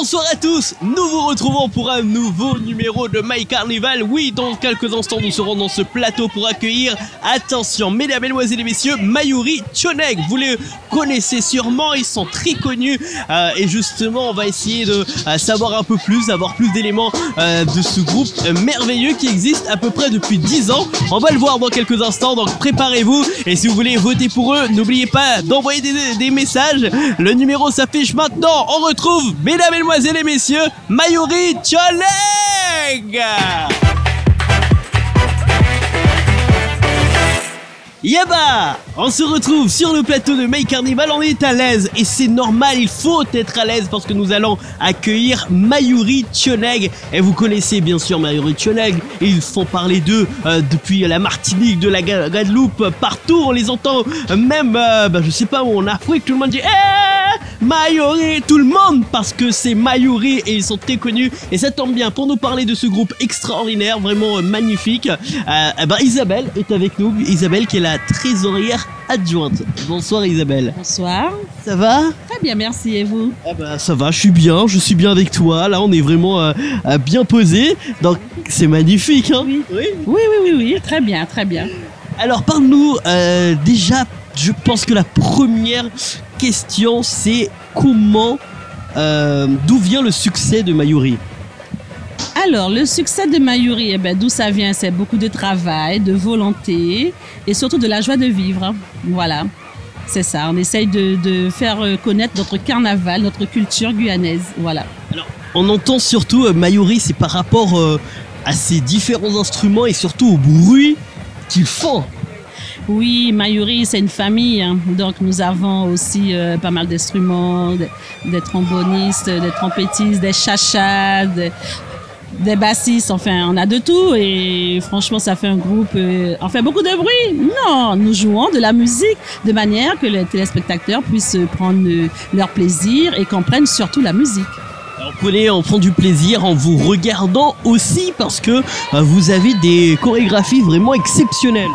Bonsoir à tous, nous vous retrouvons pour un nouveau numéro de My Carnival. Oui, dans quelques instants nous serons dans ce plateau pour accueillir, attention mesdames, mesdemoiselles et messieurs, Mayuri Choneg. Vous les connaissez sûrement, ils sont très connus et justement on va essayer de savoir un peu plus, avoir plus d'éléments de ce groupe merveilleux qui existe à peu près depuis 10 ans. On va le voir dans quelques instants, donc préparez-vous, et si vous voulez voter pour eux, n'oubliez pas d'envoyer des messages. Le numéro s'affiche maintenant. On retrouve, mesdames, mesdemoiselles et messieurs, Mayuri Choneg. Yaba, on se retrouve sur le plateau de My Carnival, on est à l'aise et c'est normal, il faut être à l'aise parce que nous allons accueillir Mayuri Choneg. Et vous connaissez bien sûr Mayuri Choneg, ils font parler d'eux depuis la Martinique, de la Guadeloupe, partout on les entend, même je sais pas où en Afrique, tout le monde dit Mayuri, tout le monde, parce que c'est Mayuri et ils sont très connus et ça tombe bien pour nous parler de ce groupe extraordinaire, vraiment magnifique. Isabelle est avec nous, Isabelle qui est la trésorière adjointe. Bonsoir Isabelle. Bonsoir. Ça va? Très bien, merci, et vous? Ça va, je suis bien avec toi, là on est vraiment bien posé, donc c'est magnifique hein? Oui, très bien, très bien. Alors parle-nous déjà, je pense que la première question c'est comment, d'où vient le succès de Mayuri? Alors, le succès de Mayuri, d'où ça vient? C'est beaucoup de travail, de volonté et surtout de la joie de vivre. Voilà, c'est ça. On essaye de faire connaître notre carnaval, notre culture guyanaise. Voilà. Alors, on entend surtout Mayuri, c'est par rapport à ces différents instruments et surtout au bruit qu'ils font. Oui, Mayuri, c'est une famille, hein. Donc nous avons aussi pas mal d'instruments, des trombonistes, des trompettistes, des chachas, des bassistes, enfin on a de tout et franchement ça fait un groupe, on fait beaucoup de bruit. Non, nous jouons de la musique de manière que les téléspectateurs puissent prendre leur plaisir et comprennent surtout la musique. Alors, on prend du plaisir en vous regardant aussi parce que vous avez des chorégraphies vraiment exceptionnelles.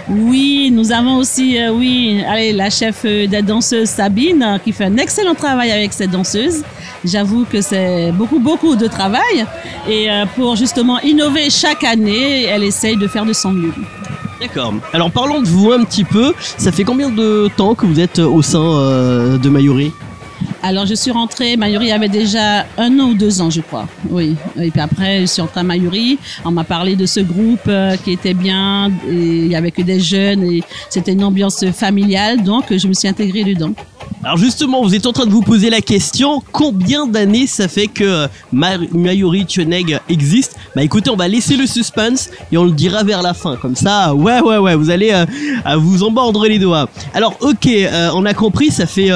Oui, nous avons aussi, la chef des danseuses Sabine qui fait un excellent travail avec ses danseuses. J'avoue que c'est beaucoup de travail et pour justement innover chaque année, elle essaye de faire de son mieux. D'accord. Alors parlons de vous un petit peu. Ça fait combien de temps que vous êtes au sein de Mayuri? Alors, je suis rentrée, Mayuri avait déjà 1 an ou 2 ans, je crois. Oui. Et puis après, je suis rentrée à Mayuri. On m'a parlé de ce groupe qui était bien. Et il n'y avait que des jeunes et c'était une ambiance familiale. Donc, je me suis intégrée dedans. Alors justement, vous êtes en train de vous poser la question, combien d'années ça fait que Mayuri Choneg existe? Bah écoutez, on va laisser le suspense et on le dira vers la fin. Comme ça, ouais, vous allez vous en mordre les doigts. Alors ok, on a compris, ça fait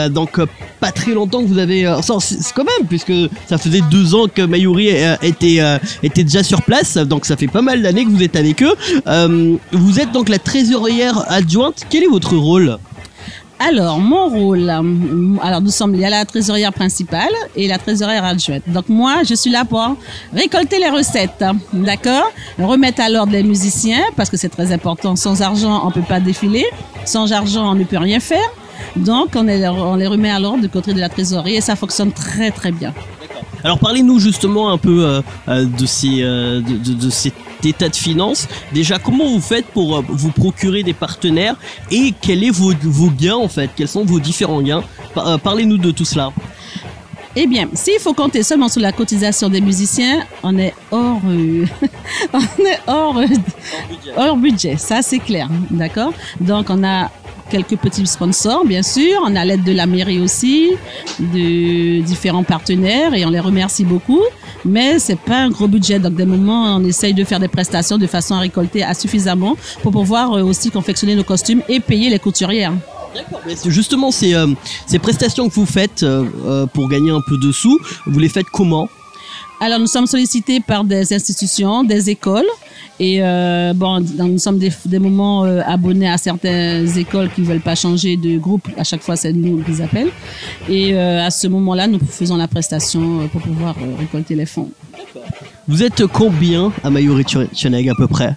donc pas très longtemps que vous avez... c'est quand même, puisque ça faisait 2 ans que Mayuri était déjà sur place, donc ça fait pas mal d'années que vous êtes avec eux. Vous êtes donc la trésorière adjointe, quel est votre rôle? Alors, mon rôle, il y a la trésorière principale et la trésorière adjointe. Donc moi, je suis là pour récolter les recettes, d'accord? Remettre à l'ordre les musiciens, parce que c'est très important. Sans argent, on ne peut pas défiler. Sans argent, on ne peut rien faire. Donc, on les remet à l'ordre du côté de la trésorerie et ça fonctionne très, très bien. Alors, parlez-nous justement un peu de cet état de finances. Déjà, comment vous faites pour vous procurer des partenaires et quels sont vos gains en fait? Quels sont vos différents gains? Parlez-nous de tout cela. Eh bien, s'il faut compter seulement sur la cotisation des musiciens, on est hors budget, ça c'est clair, d'accord? Donc on a quelques petits sponsors, bien sûr, on a l'aide de la mairie aussi, de différents partenaires et on les remercie beaucoup, mais c'est pas un gros budget, donc des moments on essaye de faire des prestations de façon à récolter suffisamment pour pouvoir aussi confectionner nos costumes et payer les couturières. D'accord, mais justement ces prestations que vous faites pour gagner un peu de sous, vous les faites comment? Alors nous sommes sollicités par des institutions, des écoles et nous sommes des moments abonnés à certaines écoles qui ne veulent pas changer de groupe. À chaque fois c'est nous qui appellent et à ce moment-là nous faisons la prestation pour pouvoir récolter les fonds. Vous êtes combien à Mayuri Choneg à peu près?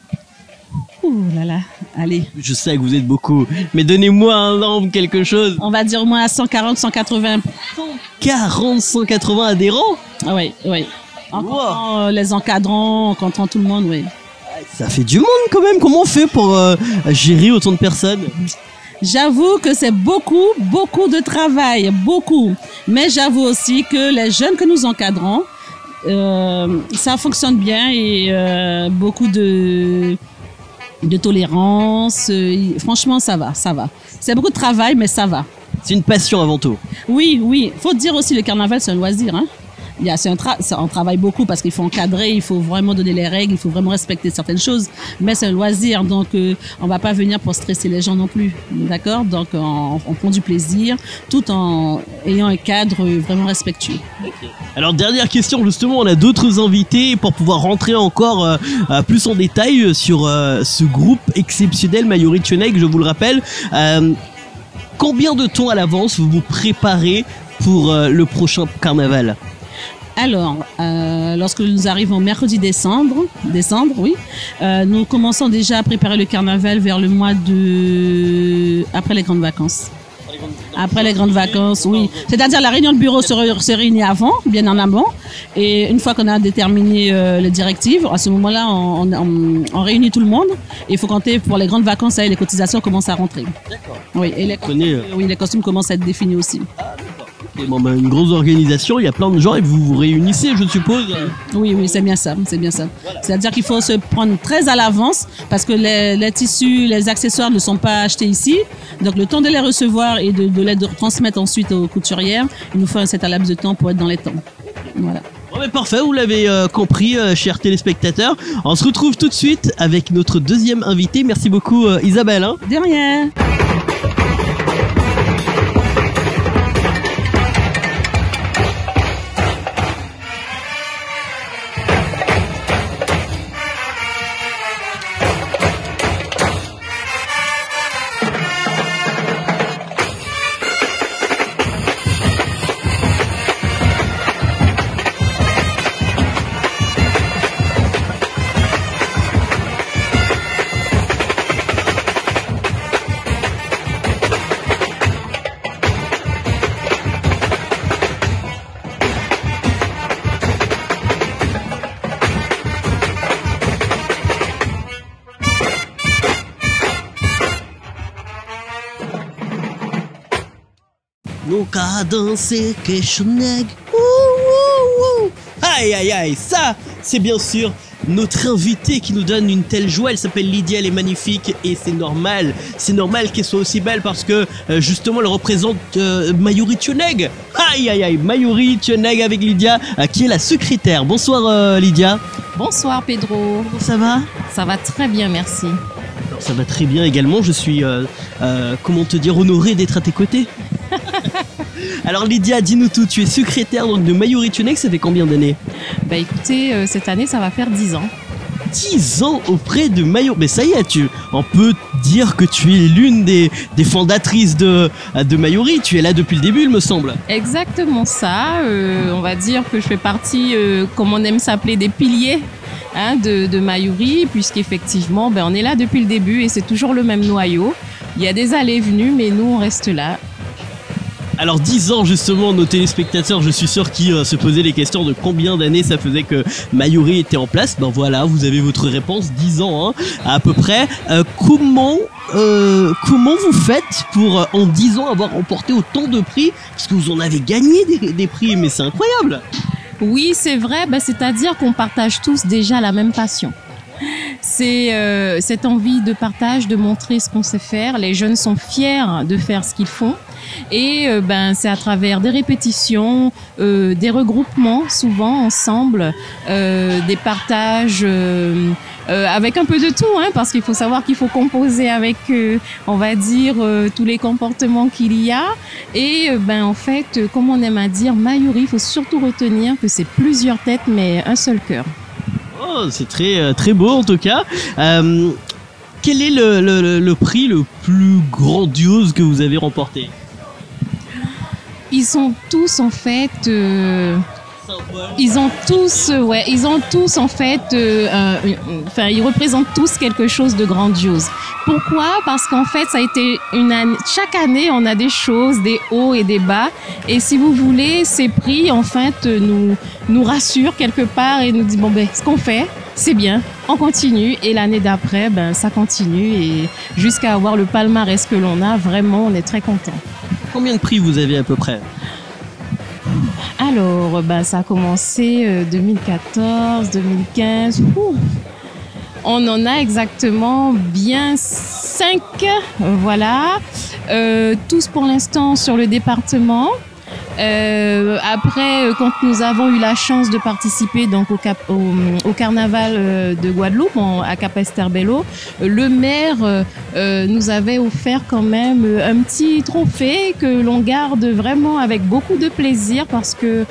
Ouh là là, allez. Je sais que vous êtes beaucoup, mais donnez-moi un nombre, quelque chose. On va dire au moins à 140, 180. 40, 180 adhérents? Ah oui, oui. En comptant les encadrants, en comptant tout le monde, oui. Ça fait du monde quand même. Comment on fait pour gérer autant de personnes? J'avoue que c'est beaucoup, beaucoup de travail, beaucoup. Mais j'avoue aussi que les jeunes que nous encadrons, ça fonctionne bien et beaucoup de tolérance. Franchement, ça va, ça va. C'est beaucoup de travail, mais ça va. C'est une passion avant tout. Oui, oui. Faut dire aussi, le carnaval, c'est un loisir, hein. On travaille beaucoup parce qu'il faut encadrer, il faut vraiment donner les règles, il faut vraiment respecter certaines choses. Mais c'est un loisir, donc on va pas venir pour stresser les gens non plus, d'accord? Donc on prend du plaisir tout en ayant un cadre vraiment respectueux. Okay. Alors dernière question, justement, on a d'autres invités pour pouvoir rentrer encore plus en détail sur ce groupe exceptionnel Mayuri Tchoneg, je vous le rappelle. Combien de temps à l'avance vous vous préparez pour le prochain carnaval? Alors, lorsque nous arrivons mercredi décembre, oui, nous commençons déjà à préparer le carnaval vers le mois après les grandes vacances. Après les grandes vacances, oui. C'est-à-dire la réunion de bureau se réunit avant, bien en amont. Et une fois qu'on a déterminé les directives, à ce moment-là, on réunit tout le monde. Et il faut compter pour les grandes vacances, les cotisations commencent à rentrer. D'accord. Oui, et les costumes commencent à être définis aussi. Et bon, une grosse organisation, il y a plein de gens et vous vous réunissez, je suppose. Oui, c'est bien ça, c'est bien ça. Voilà. C'est-à-dire qu'il faut se prendre très à l'avance parce que les tissus, les accessoires ne sont pas achetés ici. Donc le temps de les recevoir et de les transmettre ensuite aux couturières, il nous faut un certain laps de temps pour être dans les temps. Voilà. Bon, mais parfait, vous l'avez compris, chers téléspectateurs. On se retrouve tout de suite avec notre deuxième invité. Merci beaucoup, Isabelle. Hein. De rien. Nous qu'à danser que Tchoneg. Aïe aïe aïe, ça c'est bien sûr notre invitée qui nous donne une telle joie. Elle s'appelle Lydia, elle est magnifique et c'est normal qu'elle soit aussi belle parce que justement elle représente Mayuri Tchoneg. Aïe aïe aïe, Mayuri Tchoneg avec Lydia qui est la secrétaire. Bonsoir Lydia. Bonsoir Pedro. Comment ça va? Ça va très bien, merci. Alors, ça va très bien également, je suis comment te dire, honoré d'être à tes côtés. Alors Lydia, dis-nous tout, tu es secrétaire donc, de Mayuri Tchoneg, ça fait combien d'années? Bah écoutez, cette année ça va faire 10 ans. 10 ans auprès de Mayuri, mais ça y est, on peut dire que tu es l'une des fondatrices de Mayuri, tu es là depuis le début il me semble. Exactement ça, on va dire que je fais partie, comme on aime s'appeler, des piliers de Mayuri, puisqu'effectivement on est là depuis le début et c'est toujours le même noyau. Il y a des allées et venues, mais nous on reste là. Alors 10 ans justement, nos téléspectateurs, je suis sûr qui se posaient les questions de combien d'années ça faisait que Mayuri était en place. Ben voilà, vous avez votre réponse, 10 ans hein, à peu près. Comment vous faites pour en 10 ans avoir remporté autant de prix? Parce que vous en avez gagné des prix, mais c'est incroyable. Oui, c'est vrai, c'est-à-dire qu'on partage tous déjà la même passion. C'est cette envie de partage, de montrer ce qu'on sait faire. Les jeunes sont fiers de faire ce qu'ils font. Et c'est à travers des répétitions, des regroupements souvent ensemble, des partages avec un peu de tout, hein, parce qu'il faut savoir qu'il faut composer avec, on va dire, tous les comportements qu'il y a. Et en fait, comme on aime à dire, Mayuri, il faut surtout retenir que c'est plusieurs têtes mais un seul cœur. Oh, c'est très très beau en tout cas. Quel est le prix le plus grandiose que vous avez remporté? Ils sont tous en fait Ils ont tous en fait, ils représentent tous quelque chose de grandiose. Pourquoi? Parce qu'en fait, ça a été une année. Chaque année, on a des choses, des hauts et des bas. Et si vous voulez, ces prix, en fait, nous rassurent quelque part et nous disent bon ben, ce qu'on fait, c'est bien, on continue. Et l'année d'après, ben ça continue et jusqu'à avoir le palmarès que l'on a, vraiment, on est très content. Combien de prix vous avez à peu près? Alors, ça a commencé 2014, 2015. On en a exactement bien 5, voilà. Tous pour l'instant sur le département. Après, quand nous avons eu la chance de participer donc au carnaval de Guadeloupe à Capesterre-Belle-Eau, le maire nous avait offert quand même un petit trophée que l'on garde vraiment avec beaucoup de plaisir parce que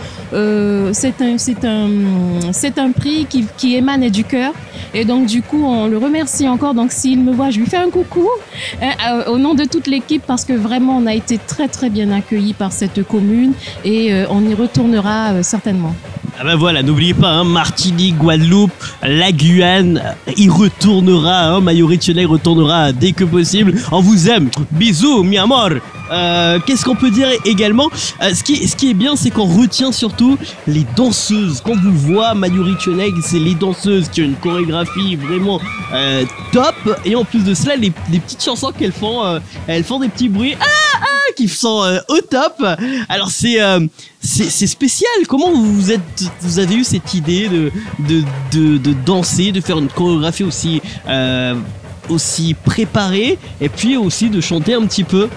c'est un prix qui émane du cœur et donc du coup on le remercie encore. Donc s'il me voit, je lui fais un coucou au nom de toute l'équipe parce que vraiment on a été très très bien accueillis par cette commune. Et on y retournera certainement. Ah ben voilà, n'oubliez pas, hein, Martinique, Guadeloupe, la Guyane, il retournera, hein, Mayuri Tchoneg retournera dès que possible. On vous aime, bisous, mi amor. Qu'est-ce qu'on peut dire également, ce qui est bien, c'est qu'on retient surtout les danseuses. Quand vous voit Mayuri Tchoneg, c'est les danseuses qui ont une chorégraphie vraiment top. Et en plus de cela, les petites chansons qu'elles font, elles font des petits bruits qui sont au top. Alors c'est spécial. Comment vous avez eu cette idée de danser, de faire une chorégraphie aussi préparée et puis aussi de chanter un petit peu?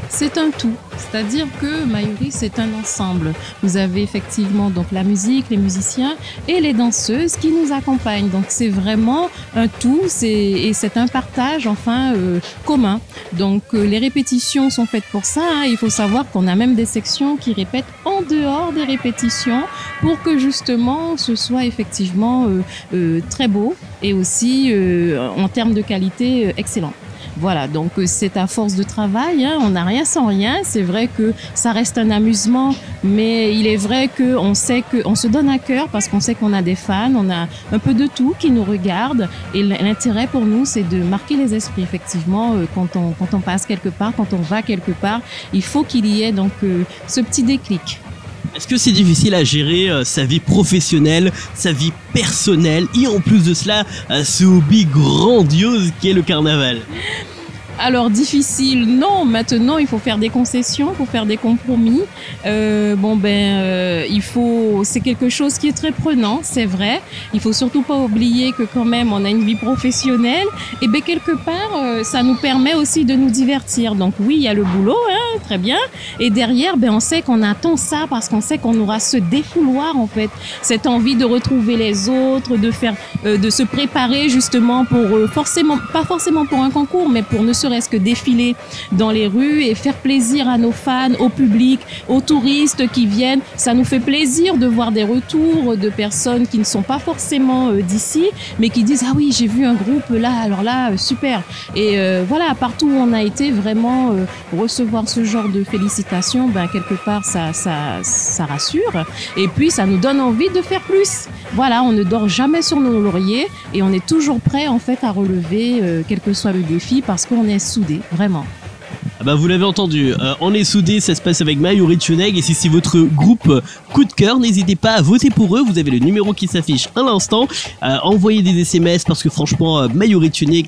C'est un tout, c'est-à-dire que Mayuri c'est un ensemble. Vous avez effectivement donc la musique, les musiciens et les danseuses qui nous accompagnent. Donc c'est vraiment un tout, et c'est un partage commun. Donc les répétitions sont faites pour ça. Hein. Il faut savoir qu'on a même des sections qui répètent en dehors des répétitions pour que justement ce soit effectivement très beau et aussi en termes de qualité excellent. Voilà, donc c'est à force de travail, hein, on n'a rien sans rien. C'est vrai que ça reste un amusement, mais il est vrai qu'on sait qu'on se donne à cœur parce qu'on sait qu'on a des fans, on a un peu de tout qui nous regarde. Et l'intérêt pour nous, c'est de marquer les esprits, effectivement, quand on passe quelque part, quand on va quelque part, il faut qu'il y ait donc ce petit déclic. Est-ce que c'est difficile à gérer sa vie professionnelle, sa vie personnelle et en plus de cela, ce hobby grandiose qu'est le carnaval? Alors difficile, non. Maintenant, il faut faire des concessions, il faut faire des compromis. C'est quelque chose qui est très prenant, c'est vrai. Il faut surtout pas oublier que quand même, on a une vie professionnelle. Et quelque part, ça nous permet aussi de nous divertir. Donc oui, il y a le boulot, hein, très bien. Et derrière, on sait qu'on attend ça parce qu'on sait qu'on aura ce défouloir en fait, cette envie de retrouver les autres, de se préparer justement pour pas forcément pour un concours, mais pour ne serait-ce que défiler dans les rues et faire plaisir à nos fans, au public, aux touristes qui viennent. Ça nous fait plaisir de voir des retours de personnes qui ne sont pas forcément d'ici, mais qui disent « Ah oui, j'ai vu un groupe là, alors là, super ». Et voilà, partout où on a été, vraiment recevoir ce genre de félicitations, quelque part, ça rassure. Et puis, ça nous donne envie de faire plus. Voilà, on ne dort jamais sur nos lauriers et on est toujours prêt en fait à relever quel que soit le défi parce qu'on est soudés, vraiment. Vous l'avez entendu, on est soudés, ça se passe avec Mayuri Tchoneg et si c'est votre groupe coup de cœur, n'hésitez pas à voter pour eux, vous avez le numéro qui s'affiche à l'instant, envoyez des SMS parce que franchement Mayuri Tchoneg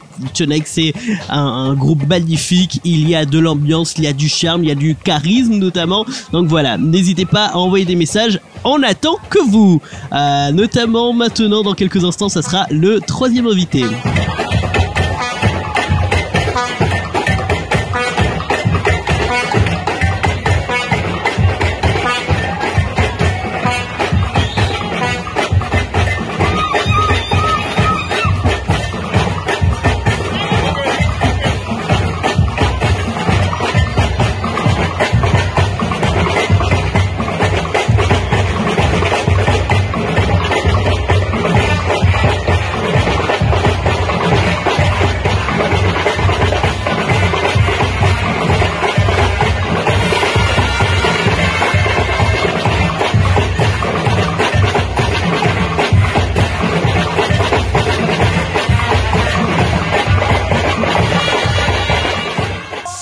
c'est un groupe magnifique, il y a de l'ambiance, il y a du charme, il y a du charisme notamment, donc voilà, n'hésitez pas à envoyer des messages, on attend que vous, notamment maintenant dans quelques instants ça sera le 3e invité.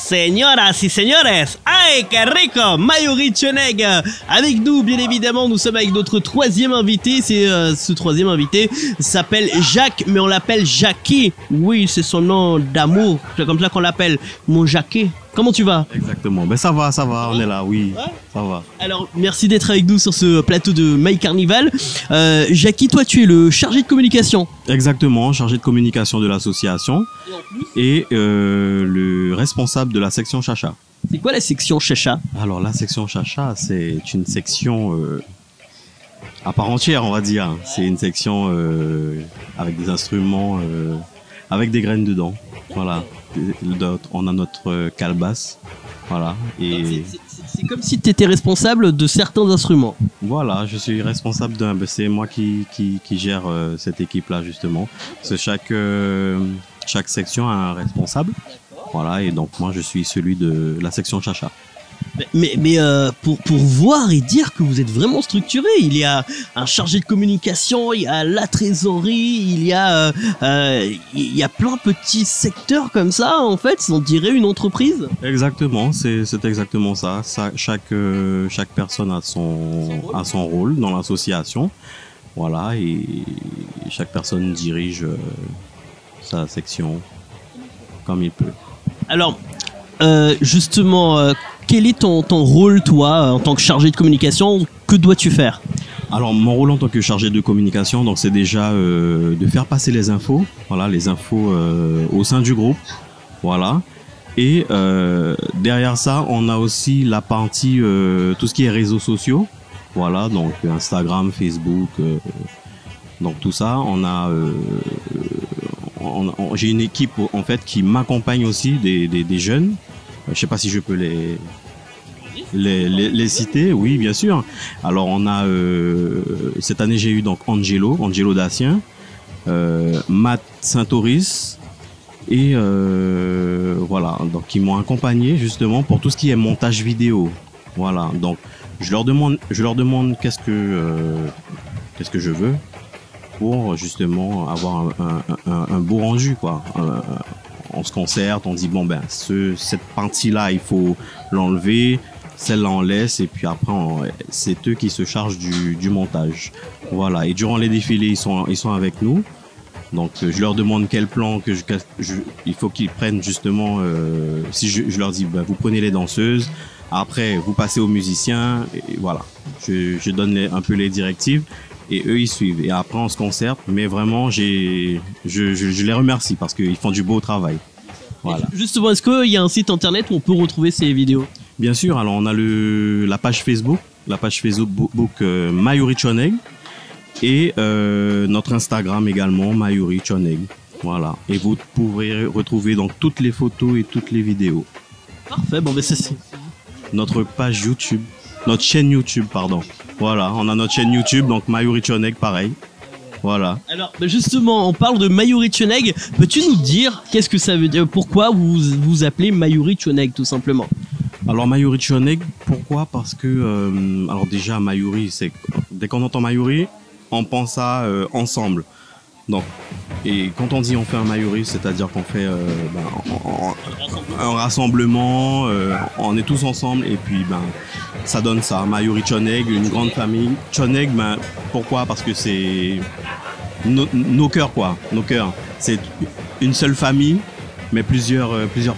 Señoras y señores, ay que rico, Mayuri Choneg avec nous, bien évidemment. Nous sommes avec notre troisième invité. C'est ce troisième invité s'appelle Jacques, mais on l'appelle Jackie. Oui, c'est son nom d'amour, c'est comme ça qu'on l'appelle, mon Jackie. Comment tu vas? Exactement, ben ça va, on est là, oui, ouais. Ça va. Alors, merci d'être avec nous sur ce plateau de My Carnival. Jackie, toi, tu es le chargé de communication. Exactement, chargé de communication de l'association et le responsable de la section Chacha. C'est quoi la section Chacha? Alors, la section Chacha, c'est une section à part entière, on va dire. C'est une section avec des instruments, avec des graines dedans, voilà. On a notre calebasse, voilà. Et c'est comme si tu étais responsable de certains instruments. Voilà, je suis responsable d'un. C'est moi qui gère cette équipe-là justement. Parce que chaque section a un responsable. Voilà, et donc moi je suis celui de la section Chacha. Mais pour voir et dire que vous êtes vraiment structuré, il y a un chargé de communication, il y a la trésorerie, il y a plein de petits secteurs comme ça, en fait, on dirait une entreprise. Exactement, c'est exactement ça. Chaque personne a son rôle dans l'association, voilà, et chaque personne dirige sa section comme il peut. Alors, justement, quel est ton rôle, toi, en tant que chargé de communication? Que dois-tu faire? Alors, mon rôle en tant que chargé de communication, donc c'est déjà de faire passer les infos, voilà, les infos au sein du groupe, voilà. Et derrière ça, on a aussi la partie tout ce qui est réseaux sociaux, voilà, donc Instagram, Facebook, donc tout ça. J'ai une équipe en fait qui m'accompagne aussi des jeunes. Je sais pas si je peux les citer, oui bien sûr. Alors on a cette année j'ai eu donc Angelo Daciens, Matt Saint-Auris et voilà, donc ils m'ont accompagné justement pour tout ce qui est montage vidéo. Voilà, donc je leur demande qu'est-ce que je veux pour justement avoir un beau rendu quoi. On se concerte, on dit bon ben cette partie là il faut l'enlever, celle-là on laisse et puis après c'est eux qui se chargent du montage. Voilà, et durant les défilés ils sont avec nous. Donc je leur demande quel plan il faut qu'ils prennent justement. Si je leur dis ben, vous prenez les danseuses, après vous passez aux musiciens et voilà. Je donne un peu les directives. Et eux ils suivent et après on se concerte, mais vraiment je les remercie parce qu'ils font du beau travail. Voilà. Justement, est-ce qu'il y a un site internet où on peut retrouver ces vidéos? Bien sûr, alors on a la page Facebook Mayuri Choneg et notre Instagram également Mayuri Choneg. Voilà, et vous pourrez retrouver donc toutes les photos et toutes les vidéos. Parfait, bon ben c'est notre page YouTube, notre chaîne YouTube pardon. Voilà, on a notre chaîne YouTube, donc Mayuri Choneg, pareil. Voilà. Alors, justement, on parle de Mayuri Choneg. Peux-tu nous dire qu'est-ce que ça veut dire? Pourquoi vous vous appelez Mayuri Choneg, tout simplement? Alors, Mayuri Choneg, pourquoi? Parce que, alors déjà, Mayuri, dès qu'on entend Mayuri, on pense à ensemble. Donc, et quand on dit on fait un Mayuri, c'est-à-dire qu'on fait un rassemblement, on est tous ensemble et puis ça donne ça, Mayuri Choneg, une grande famille. Choneg, pourquoi? Parce que c'est nos cœurs quoi, nos cœurs. C'est une seule famille, mais plusieurs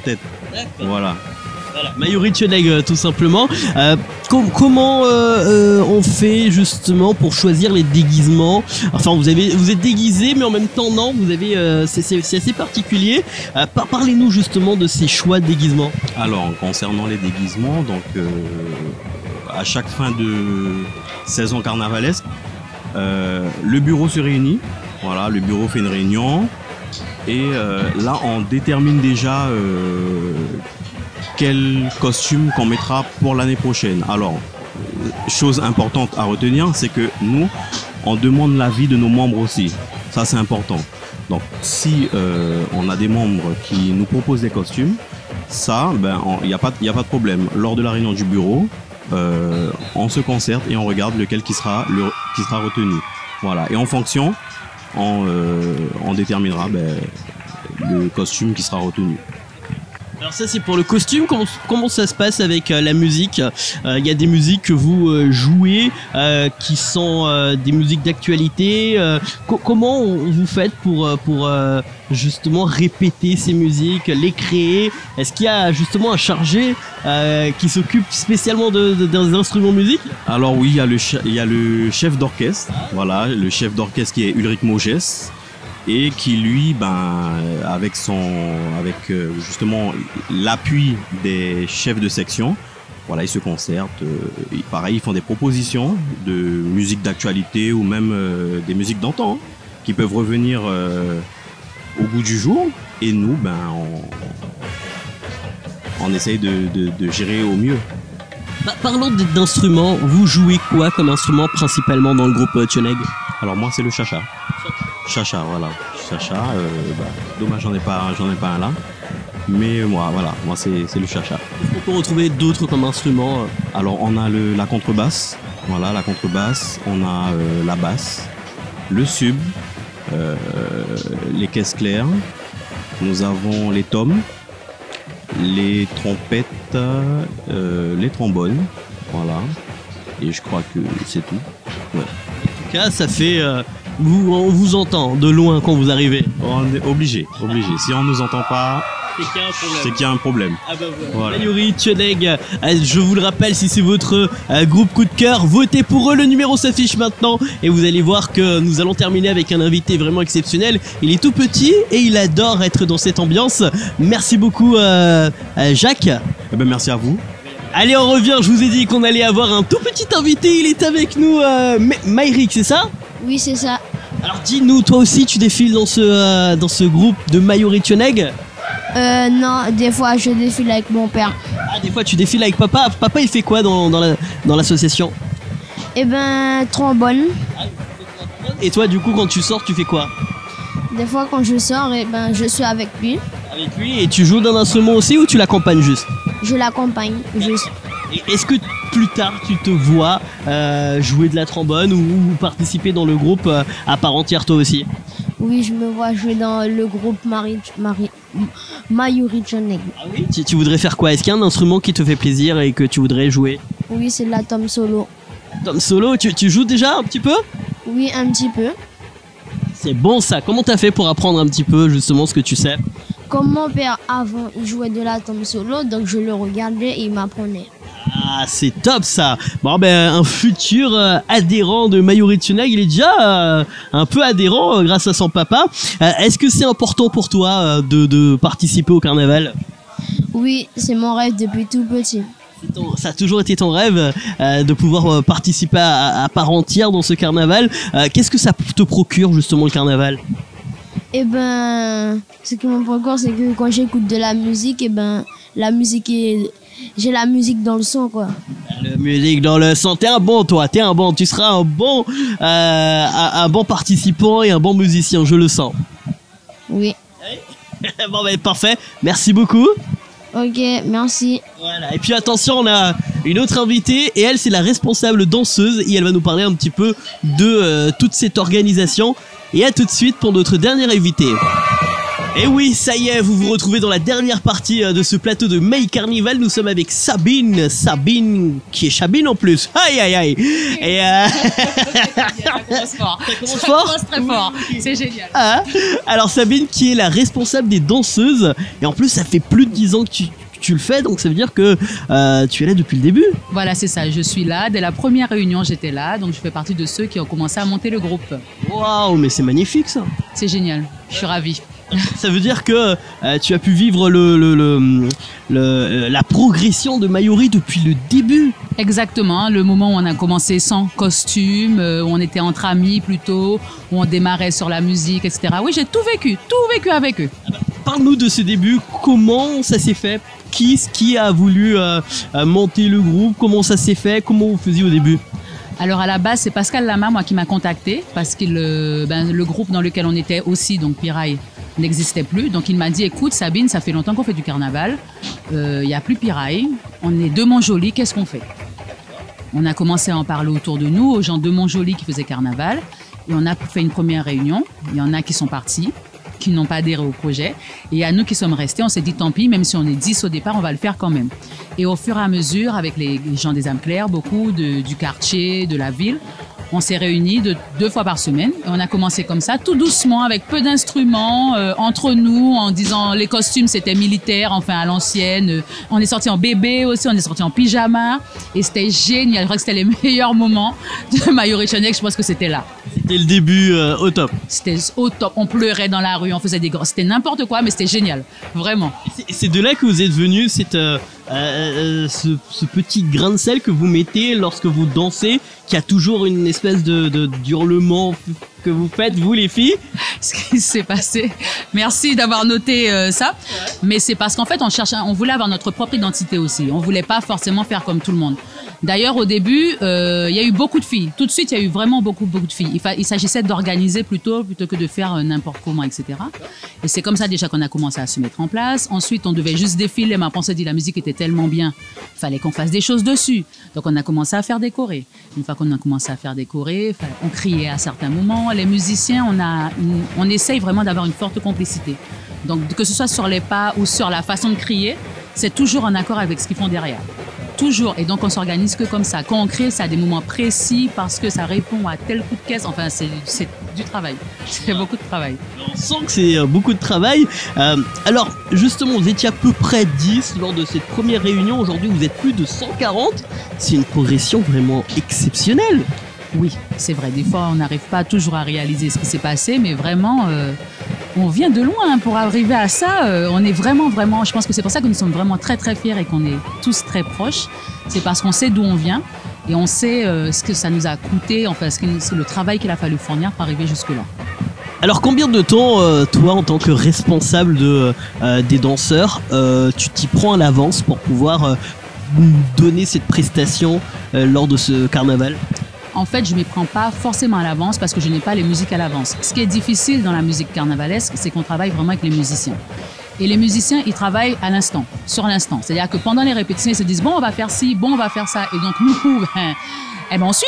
têtes. Voilà. Mayuri Choneg, tout simplement. Comment on fait justement pour choisir les déguisements? Enfin, vous êtes déguisé, mais en même temps non. C'est assez particulier. Parlez-nous justement de ces choix de déguisements. Alors, concernant les déguisements, donc à chaque fin de saison carnavalesque, le bureau se réunit. Voilà, le bureau fait une réunion et là, on détermine déjà quel costume qu'on mettra pour l'année prochaine. Alors, chose importante à retenir, c'est que nous, on demande l'avis de nos membres aussi. Ça, c'est important. Donc, si on a des membres qui nous proposent des costumes, ça, il n'y a pas de problème. Lors de la réunion du bureau, on se concerte et on regarde lequel qui sera retenu. Voilà. Et en fonction, on déterminera le costume qui sera retenu. Alors ça c'est pour le costume, comment ça se passe avec la musique? Il y a des musiques que vous jouez qui sont des musiques d'actualité. Comment vous faites pour justement répéter ces musiques, les créer? Est-ce qu'il y a justement un chargé qui s'occupe spécialement des instruments de musique? Alors oui, il y a le chef d'orchestre, voilà, le chef d'orchestre qui est Ulrich Mogès, et qui lui, avec justement l'appui des chefs de section, voilà, ils se concertent. Pareil, ils font des propositions de musique d'actualité ou même des musiques d'antan, hein, qui peuvent revenir au goût du jour. Et nous, on essaye de gérer au mieux. Parlons d'instruments, vous jouez quoi comme instrument principalement dans le groupe Tioneg? Alors moi, c'est le chacha. Chacha, voilà. Chacha, dommage, j'en ai pas un là. Mais moi, c'est le chacha. Est-ce qu'on peut retrouver d'autres comme instruments? Alors, on a la contrebasse. Voilà, la contrebasse. On a la basse, le sub, les caisses claires. Nous avons les tomes, les trompettes, les trombones. Voilà. Et je crois que c'est tout. Ouais. En tout cas, ça fait... on vous entend de loin quand vous arrivez. On est obligé. Si on nous entend pas, c'est qu'il y a un problème. Ah bah voilà. Mayuri Tioneg, je vous le rappelle, si c'est votre groupe coup de cœur, votez pour eux. Le numéro s'affiche maintenant et vous allez voir que nous allons terminer avec un invité vraiment exceptionnel. Il est tout petit et il adore être dans cette ambiance. Merci beaucoup Jacques. Merci à vous. Allez, on revient, je vous ai dit qu'on allait avoir un tout petit invité, il est avec nous, Mayrik, c'est ça? Oui, c'est ça. Alors dis-nous, toi aussi tu défiles dans ce groupe de Mayuri Tioneg? Non, des fois je défile avec mon père. Ah, des fois tu défiles avec papa. Papa il fait quoi dans l'association? Eh ben, trombone. Et toi du coup quand tu sors tu fais quoi? Des fois quand je sors, eh ben, je suis avec lui. Avec lui, et tu joues d'un instrument aussi ou tu l'accompagnes juste? Je l'accompagne juste. Et est-ce que plus tard tu te vois jouer de la trombone ou participer dans le groupe à part entière toi aussi? Oui, je me vois jouer dans le groupe Mayuri Tioneg. Ah oui? Tu voudrais faire quoi? Est-ce qu'il y a un instrument qui te fait plaisir et que tu voudrais jouer? Oui, c'est la tom solo. Tom solo, tu joues déjà un petit peu? Oui, un petit peu. C'est bon ça. Comment t'as fait pour apprendre un petit peu justement ce que tu sais? Comme mon père avant il jouait de la tom solo, donc je le regardais et il m'apprenait. Ah, c'est top ça. Bon un futur adhérent de Mayuri Tioneg, il est déjà un peu adhérent grâce à son papa. Est-ce que c'est important pour toi de participer au carnaval? Oui, c'est mon rêve depuis tout petit. Ça a toujours été ton rêve de pouvoir participer à part entière dans ce carnaval. Qu'est-ce que ça te procure justement le carnaval? Eh ben, ce qui me procure, c'est que quand j'écoute de la musique, eh ben, j'ai la musique dans le son, quoi. La musique dans le son. T'es un bon, toi. Tu seras un bon participant et un bon musicien, je le sens. Oui. Bon, parfait. Merci beaucoup. Ok, merci. Voilà. Et puis attention, on a une autre invitée et elle, c'est la responsable danseuse et elle va nous parler un petit peu de toute cette organisation. Et à tout de suite pour notre dernier invité. Et oui, ça y est, vous vous retrouvez dans la dernière partie de ce plateau de May Carnival. Nous sommes avec Sabine, qui est Chabine en plus. Aïe aïe aïe. Et Ça commence fort. Ça commence très fort. C'est génial. Ah, alors Sabine qui est la responsable des danseuses. Et en plus, ça fait plus de 10 ans que tu le fais, donc ça veut dire que tu es là depuis le début. Voilà, c'est ça. Je suis là. Dès la première réunion, j'étais là. Donc, je fais partie de ceux qui ont commencé à monter le groupe. Waouh, mais c'est magnifique ça. C'est génial. Je suis ravie. Ça veut dire que tu as pu vivre la progression de Mayuri depuis le début. Exactement, le moment où on a commencé sans costume, où on était entre amis plutôt, où on démarrait sur la musique, etc. Oui, j'ai tout vécu avec eux. Parle-nous de ce début, comment ça s'est fait? Qui a voulu monter le groupe? Comment ça s'est fait? Comment vous faisiez au début? Alors à la base, c'est Pascal Lama, moi, qui m'a contacté parce que le groupe dans lequel on était aussi, donc Piraille, n'existait plus. Donc il m'a dit, écoute Sabine, ça fait longtemps qu'on fait du carnaval, il n'y a plus Piraille, on est de Montjoly, qu'est-ce qu'on fait? On a commencé à en parler autour de nous, aux gens de Montjoly qui faisaient carnaval, et on a fait une première réunion. Il y en a qui sont partis, qui n'ont pas adhéré au projet. Et à nous qui sommes restés, on s'est dit tant pis, même si on est 10 au départ, on va le faire quand même. Et au fur et à mesure, avec les gens des âmes claires, beaucoup du quartier, de la ville, on s'est réunis 2 fois par semaine. Et on a commencé comme ça, tout doucement, avec peu d'instruments, entre nous, en disant les costumes c'était militaire, enfin à l'ancienne. On est sorti en bébé aussi, on est sorti en pyjama. Et c'était génial. Je crois que c'était les meilleurs moments de Mayuri Choneg. Je pense que c'était là. C'était le début au top. C'était au top. On pleurait dans la rue, on faisait c'était n'importe quoi, mais c'était génial. Vraiment. C'est de là que vous êtes venu ce petit grain de sel que vous mettez lorsque vous dansez, qui a toujours une espèce d'hurlement que vous faites, vous les filles. Ce qui s'est passé. Merci d'avoir noté ça. Mais c'est parce qu'en fait, on voulait avoir notre propre identité aussi. On voulait pas forcément faire comme tout le monde. D'ailleurs, au début, il y a eu beaucoup de filles. Tout de suite, il y a eu vraiment beaucoup de filles. Il s'agissait d'organiser plutôt que de faire n'importe comment, etc. Et c'est comme ça déjà qu'on a commencé à se mettre en place. Ensuite, on devait juste défiler. Mais après, on s'est dit, la musique était tellement bien, il fallait qu'on fasse des choses dessus. Donc, on a commencé à faire décorer. Une fois qu'on a commencé à faire décorer, on criait à certains moments. Les musiciens, on essaye vraiment d'avoir une forte complicité. Donc, que ce soit sur les pas ou sur la façon de crier, c'est toujours en accord avec ce qu'ils font derrière. Toujours. Et donc, on s'organise que comme ça. Quand on crée, c'est à des moments précis parce que ça répond à tel coup de caisse. Enfin, c'est du travail. C'est beaucoup de travail. On sent que c'est beaucoup de travail. Alors, justement, vous étiez à peu près 10 lors de cette première réunion. Aujourd'hui, vous êtes plus de 140. C'est une progression vraiment exceptionnelle. Oui, c'est vrai. Des fois, on n'arrive pas toujours à réaliser ce qui s'est passé, mais vraiment, on vient de loin pour arriver à ça. On est vraiment, je pense que c'est pour ça que nous sommes vraiment très, très fiers et qu'on est tous très proches. C'est parce qu'on sait d'où on vient et on sait ce que ça nous a coûté, enfin, c'est le travail qu'il a fallu fournir pour arriver jusque-là. Alors, combien de temps, toi, en tant que responsable des danseurs, tu t'y prends à l'avance pour pouvoir donner cette prestation lors de ce carnaval ? En fait, je ne m'y prends pas forcément à l'avance parce que je n'ai pas les musiques à l'avance. Ce qui est difficile dans la musique carnavalesque, c'est qu'on travaille vraiment avec les musiciens. Et les musiciens, ils travaillent à l'instant, sur l'instant. C'est-à-dire que pendant les répétitions, ils se disent « bon, on va faire ci, bon, on va faire ça ». Et donc, nous, on suit.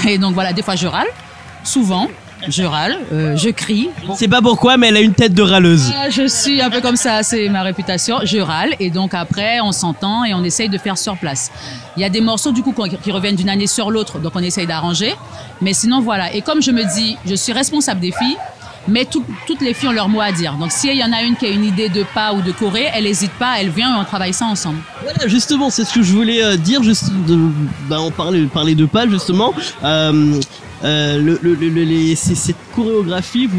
Et donc, voilà, des fois, je râle, souvent. Je râle, je crie. Je ne sais pas pourquoi, mais elle a une tête de râleuse. Je suis un peu comme ça, c'est ma réputation. Je râle et donc après, on s'entend et on essaye de faire sur place. Il y a des morceaux du coup qui reviennent d'une année sur l'autre, donc on essaye d'arranger. Mais sinon, voilà. Et comme je me dis, je suis responsable des filles, mais toutes les filles ont leur mot à dire. Donc s'il y en a une qui a une idée de pas ou de choré, elle n'hésite pas, elle vient et on travaille ça ensemble. Voilà, justement, c'est ce que je voulais dire. On parlait de pas, justement. Cette chorégraphie,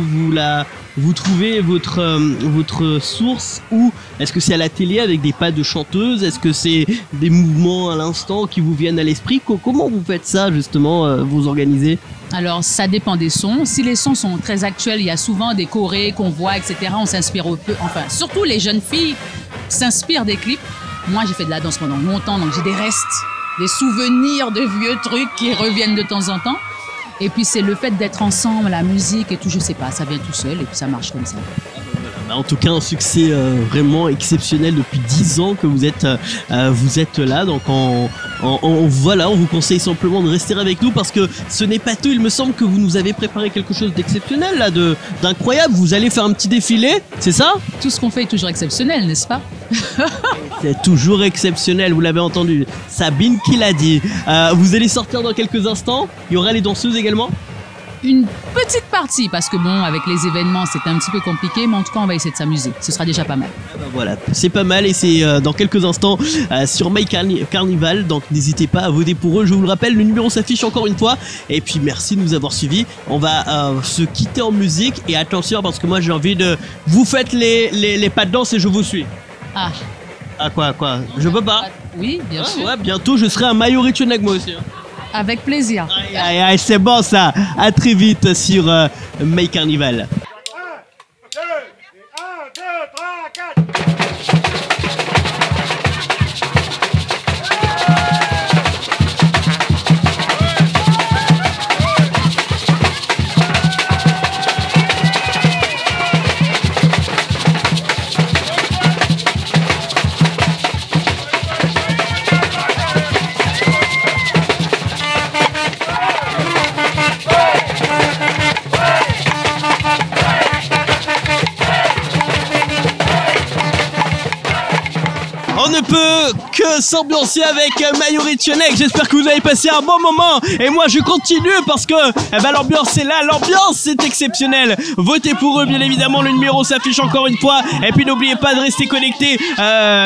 vous trouvez votre source où? Est-ce que c'est à la télé avec des pas de chanteuse? Est-ce que c'est des mouvements à l'instant qui vous viennent à l'esprit? Comment vous faites ça, justement, vous organisez? Alors, ça dépend des sons. Si les sons sont très actuels, il y a souvent des chorés qu'on voit, etc. On s'inspire un peu. Enfin, surtout les jeunes filles s'inspirent des clips. Moi, j'ai fait de la danse pendant longtemps, donc j'ai des restes, des souvenirs de vieux trucs qui reviennent de temps en temps. Et puis c'est le fait d'être ensemble, la musique et tout, je sais pas, ça vient tout seul et puis ça marche comme ça. En tout cas, un succès vraiment exceptionnel depuis 10 ans que vous êtes là. Donc voilà, on vous conseille simplement de rester avec nous parce que ce n'est pas tout. Il me semble que vous nous avez préparé quelque chose d'exceptionnel, là, d'incroyable. Vous allez faire un petit défilé, c'est ça? Tout ce qu'on fait est toujours exceptionnel, n'est-ce pas? C'est toujours exceptionnel, vous l'avez entendu. Sabine qui l'a dit. Vous allez sortir dans quelques instants. Il y aura les danseuses également? Une petite partie, parce que bon, avec les événements, c'est un petit peu compliqué, mais en tout cas, on va essayer de s'amuser. Ce sera déjà pas mal. Voilà, c'est pas mal et c'est dans quelques instants sur My Carnival. Donc n'hésitez pas à voter pour eux. Je vous le rappelle, le numéro s'affiche encore une fois. Et puis merci de nous avoir suivis. On va se quitter en musique et attention parce que moi j'ai envie de... Vous faites les pas de danse et je vous suis. Ah. Ah quoi? Je peux pas? Oui, bien sûr. Ouais, bientôt je serai un Mayuri Choneg moi aussi. Avec plaisir. Aïe, c'est bon ça. À très vite sur My Carnival. 1, 2, 3, 4. On ne peut que s'ambiancer avec Mayuri Tionek. J'espère que vous avez passé un bon moment. Et moi, je continue parce que l'ambiance est là. L'ambiance est exceptionnelle. Votez pour eux, bien évidemment. Le numéro s'affiche encore une fois. Et puis, n'oubliez pas de rester connecté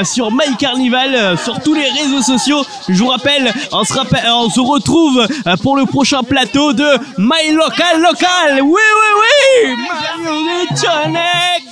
sur My Carnival, sur tous les réseaux sociaux. Je vous rappelle, on se retrouve pour le prochain plateau de My Local Local. Oui, oui, oui. Mayuri Tionek.